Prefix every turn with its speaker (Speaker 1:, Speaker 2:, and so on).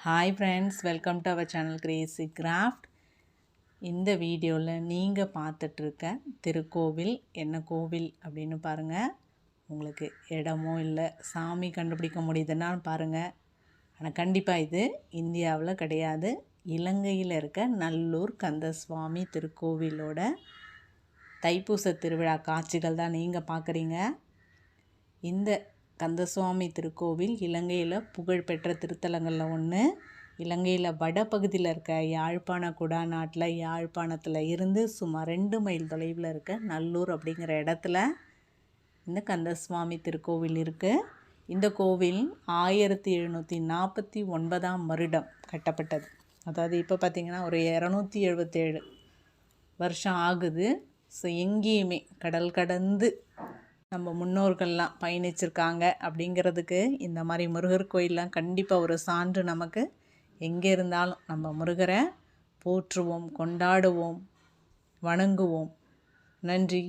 Speaker 1: Hi friends, welcome to our channel crazy craft. இந்த வீடியோவில் நீங்கள் பார்த்துட்ருக்க திருக்கோவில் என்ன கோவில் அப்படின்னு பாருங்கள். உங்களுக்கு இடமோ இல்லை சாமி கண்டுபிடிக்க முடியுதுன்னா பாருங்கள். ஆனால் கண்டிப்பாக இது இந்தியாவில் கிடையாது, இலங்கையில் இருக்க நல்லூர் கந்தசுவாமி திருக்கோவிலோட தைப்பூச திருவிழா காட்சிகள் தான் நீங்கள் பார்க்குறீங்க. இந்த கந்தசுவாமி திருக்கோவில் இலங்கையில் புகழ்பெற்ற திருத்தலங்களில் ஒன்று. இலங்கையில் வடபகுதியில் இருக்க யாழ்ப்பாண குடாநாட்டில் யாழ்ப்பாணத்தில் இருந்து சுமார் 2 மைல் தொலைவில் இருக்க நல்லூர் அப்படிங்கிற இடத்துல இந்த கந்தசுவாமி திருக்கோவில் இருக்குது. இந்த கோவில் 1749ஆம் வருடம் கட்டப்பட்டது. அதாவது இப்போ பார்த்திங்கன்னா ஒரு 277 வருஷம் ஆகுது. ஸோ எங்கேயுமே கடல் கடந்து நம்ம முன்னோர்கள்லாம் பயணிச்சிருக்காங்க அப்படிங்கிறதுக்கு இந்த மாதிரி முருகர் கோயிலெலாம் கண்டிப்பாக ஒரு சான்று. நமக்கு எங்கே இருந்தாலும் நம்ம முருகரை போற்றுவோம், கொண்டாடுவோம், வணங்குவோம். நன்றி.